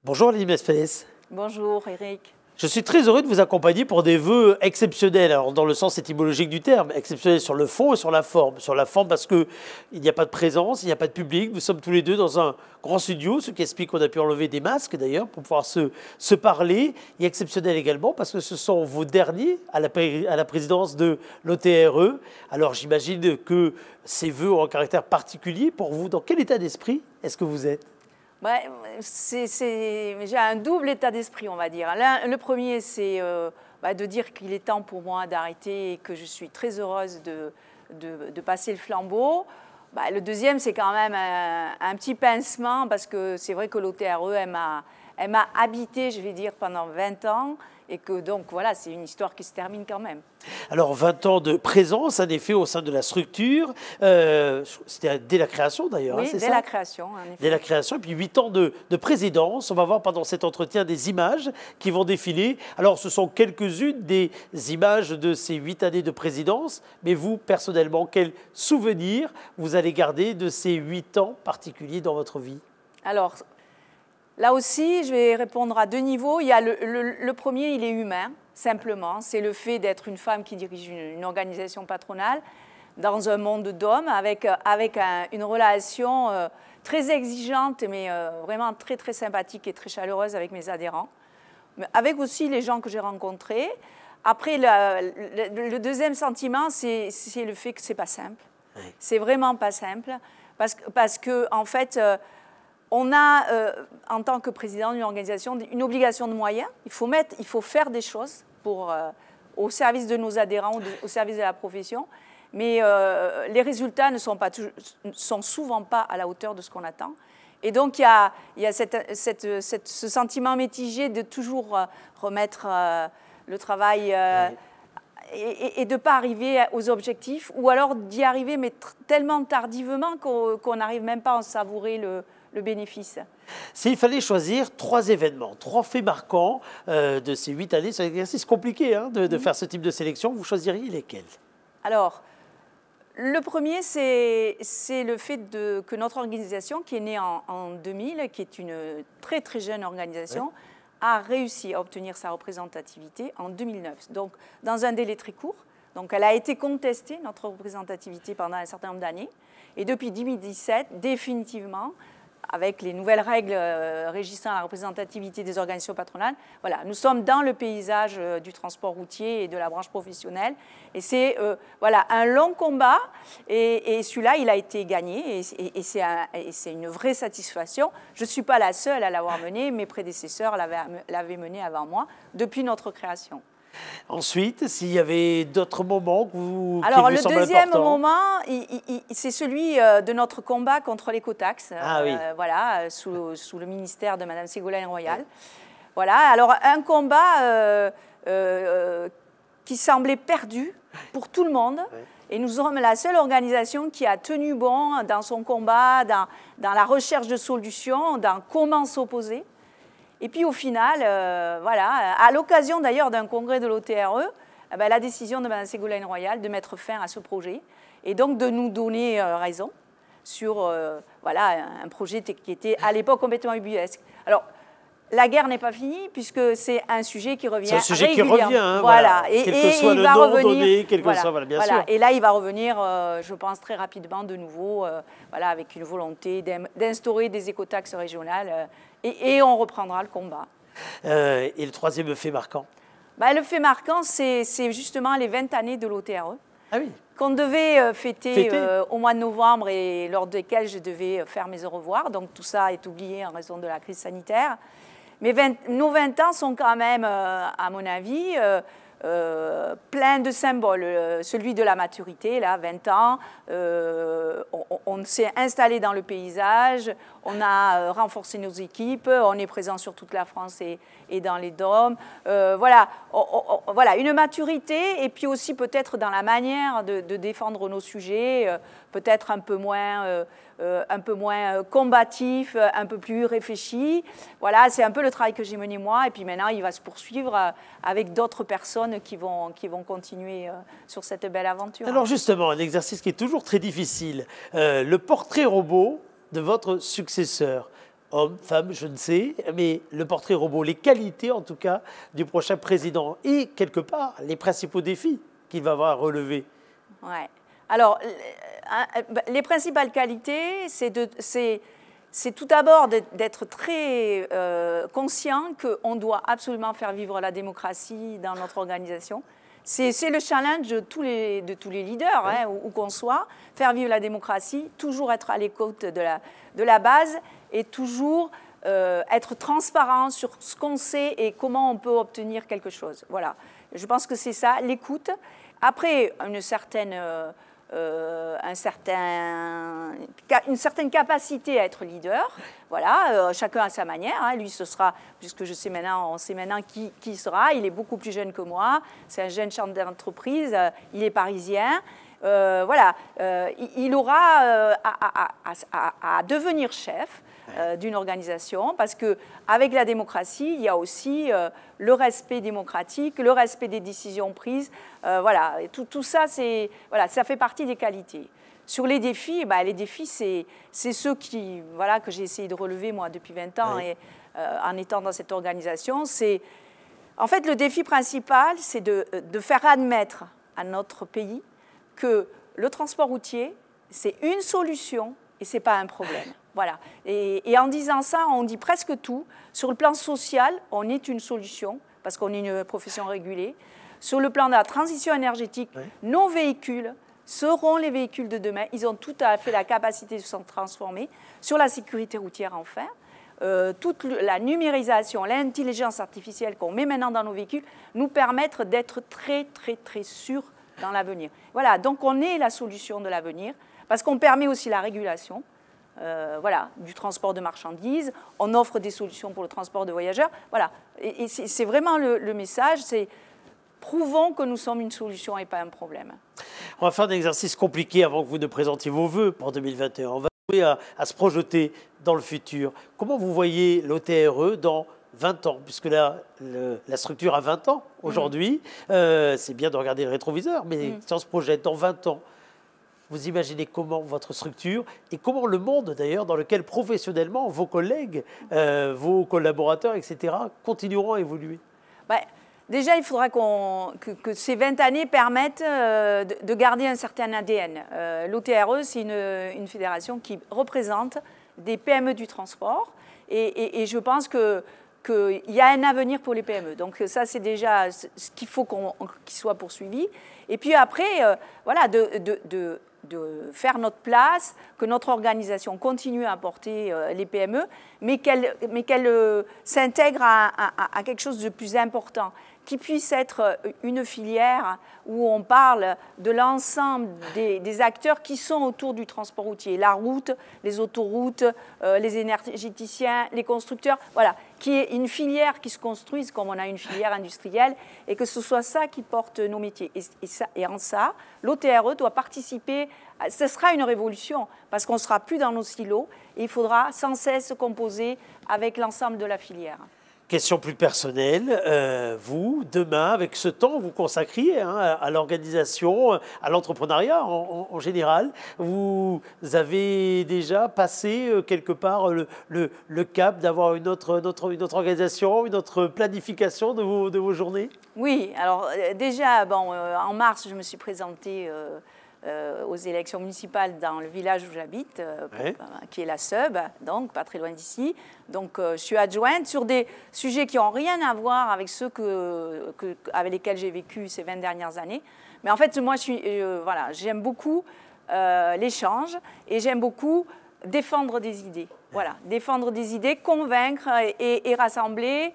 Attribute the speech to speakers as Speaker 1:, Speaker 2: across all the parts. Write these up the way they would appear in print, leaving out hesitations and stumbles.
Speaker 1: Bonjour Aline Mespès.
Speaker 2: Bonjour Eric.
Speaker 1: Je suis très heureux de vous accompagner pour des vœux exceptionnels, alors dans le sens étymologique du terme, exceptionnels sur le fond et sur la forme. Sur la forme parce qu'il n'y a pas de présence, il n'y a pas de public, nous sommes tous les deux dans un grand studio, ce qui explique qu'on a pu enlever des masques d'ailleurs pour pouvoir se parler. Et exceptionnel également parce que ce sont vos derniers à la présidence de l'OTRE. Alors j'imagine que ces vœux ont un caractère particulier pour vous. Dans quel état d'esprit est-ce que vous êtes ?
Speaker 2: J'ai un double état d'esprit, on va dire. Le premier, c'est de dire qu'il est temps pour moi d'arrêter et que je suis très heureuse de passer le flambeau. Le deuxième, c'est quand même un petit pincement parce que c'est vrai que l'OTRE, elle m'a habité, je vais dire, pendant 20 ans. Et que donc, voilà, c'est une histoire qui se termine quand même.
Speaker 1: Alors, 20 ans de présence, en effet, au sein de la structure. C'était dès la création, d'ailleurs,
Speaker 2: oui,
Speaker 1: c'est ça ?
Speaker 2: Dès la création, en effet.
Speaker 1: Dès la création, et puis 8 ans de présidence. On va voir pendant cet entretien des images qui vont défiler. Alors, ce sont quelques-unes des images de ces 8 années de présidence. Mais vous, personnellement, quel souvenir vous allez garder de ces 8 ans particuliers dans votre vie ?
Speaker 2: Alors, là aussi, je vais répondre à deux niveaux. Il y a le premier, il est humain, simplement. C'est le fait d'être une femme qui dirige une organisation patronale dans un monde d'hommes avec une relation très exigeante, mais vraiment très, très sympathique et très chaleureuse avec mes adhérents. Mais avec aussi les gens que j'ai rencontrés. Après, le deuxième sentiment, c'est le fait que ce n'est pas simple. Oui. C'est vraiment pas simple. Parce que en fait... on a, en tant que président d'une organisation, une obligation de moyens. Il faut faire des choses au service de nos adhérents, au service de la profession. Mais les résultats ne sont souvent pas à la hauteur de ce qu'on attend. Et donc, il y a ce sentiment mitigé de toujours remettre le travail et de ne pas arriver aux objectifs, ou alors d'y arriver, mais tellement tardivement qu'on n'arrive même pas à en savourer le bénéfice.
Speaker 1: S'il fallait choisir 3 événements, 3 faits marquants de ces 8 années, c'est un exercice compliqué de faire ce type de sélection, vous choisiriez lesquels ?
Speaker 2: Alors, le premier, c'est le fait que notre organisation, qui est née en 2000, qui est une très très jeune organisation, a réussi à obtenir sa représentativité en 2009. Donc, dans un délai très court. Donc, elle a été contestée, notre représentativité, pendant un certain nombre d'années. Et depuis 2017, définitivement, avec les nouvelles règles régissant la représentativité des organisations patronales, voilà, nous sommes dans le paysage du transport routier et de la branche professionnelle. Et c'est un long combat. Et celui-là, il a été gagné. Et c'est une vraie satisfaction. Je ne suis pas la seule à l'avoir mené. Mes prédécesseurs l'avaient mené avant moi, depuis notre création.
Speaker 1: Ensuite, s'il y avait d'autres moments qui vous semblent
Speaker 2: importants.
Speaker 1: importants.
Speaker 2: Alors, le deuxième moment, c'est celui de notre combat contre l'écotaxe, sous le ministère de Mme Ségolène Royal. Oui. Voilà, alors un combat qui semblait perdu pour tout le monde. Oui. Et nous sommes la seule organisation qui a tenu bon dans son combat, dans la recherche de solutions, dans comment s'opposer. Et puis au final, à l'occasion d'ailleurs d'un congrès de l'OTRE, la décision de Mme Ségolène Royal de mettre fin à ce projet et donc de nous donner raison sur un projet qui était à l'époque complètement ubuesque. Alors, la guerre n'est pas finie puisque c'est un sujet qui revient régulièrement. C'est un sujet qui revient,
Speaker 1: voilà. Quel que soit le nom donné, quel que soit, bien sûr.
Speaker 2: Et là, il va revenir, je pense, très rapidement de nouveau, avec une volonté d'instaurer des écotaxes régionales et on reprendra le combat.
Speaker 1: Et le troisième fait marquant ?
Speaker 2: Le fait marquant, c'est justement les 20 années de l'OTRE.
Speaker 1: Ah oui.
Speaker 2: Qu'on devait fêter au mois de novembre et lors desquels je devais faire mes au revoir. Donc tout ça est oublié en raison de la crise sanitaire. Mais nos 20 ans sont quand même, à mon avis, plein de symboles. Celui de la maturité, là, 20 ans, on s'est installé dans le paysage, on a renforcé nos équipes, on est présent sur toute la France et dans les DOM. Voilà, une maturité et puis aussi peut-être dans la manière de défendre nos sujets, peut-être un peu moins combatif, un peu plus réfléchi. Voilà, c'est un peu le travail que j'ai mené moi. Et puis maintenant, il va se poursuivre avec d'autres personnes qui vont continuer sur cette belle aventure.
Speaker 1: Alors justement, un exercice qui est toujours très difficile. Le portrait robot de votre successeur. homme, femme, je ne sais, mais le portrait robot, les qualités en tout cas du prochain président et quelque part les principaux défis qu'il va avoir à relever.
Speaker 2: Ouais. Alors, les principales qualités, c'est tout d'abord d'être très conscient qu'on doit absolument faire vivre la démocratie dans notre organisation. C'est le challenge de tous les leaders, hein, où qu'on soit, faire vivre la démocratie, toujours être à l'écoute de la base et toujours être transparent sur ce qu'on sait et comment on peut obtenir quelque chose. Voilà, je pense que c'est ça, l'écoute. Après, une certaine capacité à être leader. Voilà, chacun à sa manière. Hein. Lui, ce sera, puisque on sait maintenant qui sera. Il est beaucoup plus jeune que moi. C'est un jeune chef d'entreprise. Il est parisien. Voilà, il aura à devenir chef d'une organisation, parce qu'avec la démocratie, il y a aussi le respect démocratique, le respect des décisions prises. Voilà, et tout ça, voilà, ça fait partie des qualités. Sur les défis, c'est ceux que j'ai essayé de relever, moi, depuis 20 ans, et, en étant dans cette organisation. En fait, le défi principal, c'est de faire admettre à notre pays que le transport routier, c'est une solution et ce n'est pas un problème. Voilà. Et en disant ça, on dit presque tout. Sur le plan social, on est une solution, parce qu'on est une profession régulée. Sur le plan de la transition énergétique, nos véhicules seront les véhicules de demain. Ils ont tout à fait la capacité de se transformer. Sur la sécurité routière, enfin, toute la numérisation, l'intelligence artificielle qu'on met maintenant dans nos véhicules nous permettent d'être très, très, très sûrs dans l'avenir. Voilà, donc on est la solution de l'avenir, parce qu'on permet aussi la régulation. Voilà, du transport de marchandises, on offre des solutions pour le transport de voyageurs. Voilà, et c'est vraiment le message, c'est prouvons que nous sommes une solution et pas un problème.
Speaker 1: On va faire un exercice compliqué avant que vous ne présentiez vos vœux pour 2021. On va jouer à se projeter dans le futur. Comment vous voyez l'OTRE dans 20 ans, puisque là, la structure a 20 ans aujourd'hui, c'est bien de regarder le rétroviseur, mais si on se projette dans 20 ans, vous imaginez comment votre structure et comment le monde d'ailleurs dans lequel professionnellement vos collègues, vos collaborateurs, etc. continueront à évoluer?
Speaker 2: Déjà, il faudra que ces 20 années permettent de garder un certain ADN. L'OTRE, c'est une fédération qui représente des PME du transport et je pense qu'il y a un avenir pour les PME. Donc ça, c'est déjà ce qu'il faut qu'il soit poursuivi. Et puis après, voilà, de faire notre place, que notre organisation continue à porter les PME, mais qu'elle s'intègre à quelque chose de plus important, qui puisse être une filière où on parle de l'ensemble des acteurs qui sont autour du transport routier, la route, les autoroutes, les énergéticiens, les constructeurs, voilà, qui est une filière qui se construise comme on a une filière industrielle et que ce soit ça qui porte nos métiers. Et en ça, l'OTRE doit participer, ce sera une révolution parce qu'on ne sera plus dans nos silos et il faudra sans cesse composer avec l'ensemble de la filière.
Speaker 1: Question plus personnelle, vous, demain, avec ce temps que vous consacriez à l'organisation, à l'entrepreneuriat en général, vous avez déjà passé quelque part le cap d'avoir une autre organisation, une autre planification de vos journées? Oui, alors déjà, en mars, je me suis présentée aux élections municipales dans le village où j'habite, qui est la Seube, donc pas très loin d'ici. Donc je suis adjointe sur des sujets qui n'ont rien à voir avec ceux avec lesquels j'ai vécu ces 20 dernières années. Mais en fait, moi, voilà, j'aime beaucoup l'échange et j'aime beaucoup défendre des idées. Voilà, défendre des idées, convaincre et rassembler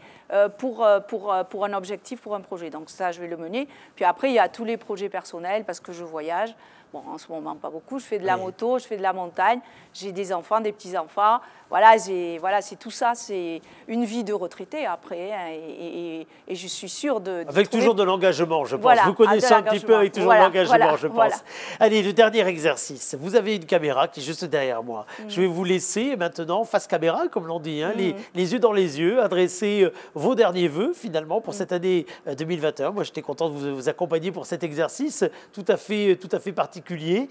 Speaker 1: pour un objectif, pour un projet. Donc ça, je vais le mener. Puis après, il y a tous les projets personnels parce que je voyage. Bon, en ce moment, pas beaucoup. Je fais de la moto, je fais de la montagne. J'ai des enfants, des petits-enfants. Voilà, c'est tout ça. C'est une vie de retraité après. Hein, et je suis sûre de avec toujours de l'engagement, je pense. Voilà, vous connaissez un petit peu avec toujours de l'engagement, je pense. Voilà. Allez, le dernier exercice. Vous avez une caméra qui est juste derrière moi. Je vais vous laisser maintenant face caméra, comme l'on dit, hein, les yeux dans les yeux, adresser vos derniers vœux, finalement, pour cette année 2021. Moi, j'étais content de vous accompagner pour cet exercice tout à fait particulier. particulier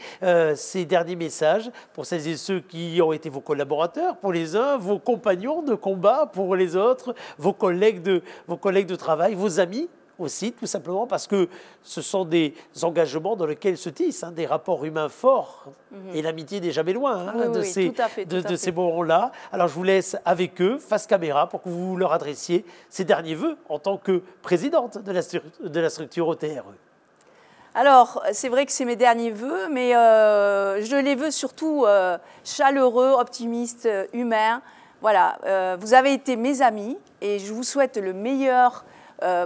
Speaker 1: ces derniers messages pour celles et ceux qui ont été vos collaborateurs, pour les uns, vos compagnons de combat, pour les autres, vos collègues de travail, vos amis aussi, tout simplement parce que ce sont des engagements dans lesquels se tissent des rapports humains forts et l'amitié n'est jamais loin de ces moments-là. Alors je vous laisse avec eux, face caméra, pour que vous leur adressiez ces derniers vœux en tant que présidente de la structure OTRE.
Speaker 2: Alors, c'est vrai que c'est mes derniers vœux, mais je les veux surtout chaleureux, optimistes, humains. Voilà, vous avez été mes amis et je vous souhaite le meilleur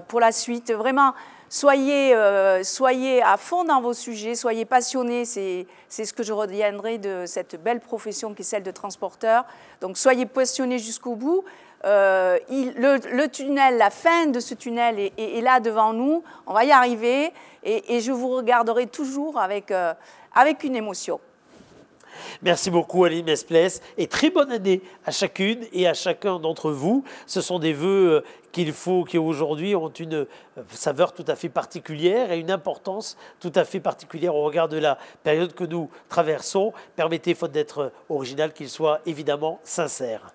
Speaker 2: pour la suite. Vraiment, soyez à fond dans vos sujets, soyez passionnés, c'est ce que je retiendrai de cette belle profession qui est celle de transporteur. Donc soyez passionnés jusqu'au bout. Le tunnel, la fin de ce tunnel est là devant nous, on va y arriver et je vous regarderai toujours avec une émotion.
Speaker 1: Merci beaucoup Aline Mesplès et très bonne année à chacune et à chacun d'entre vous. Ce sont des vœux qui aujourd'hui ont une saveur tout à fait particulière et une importance tout à fait particulière au regard de la période que nous traversons. Permettez, faute d'être original, qu'il soit évidemment sincère.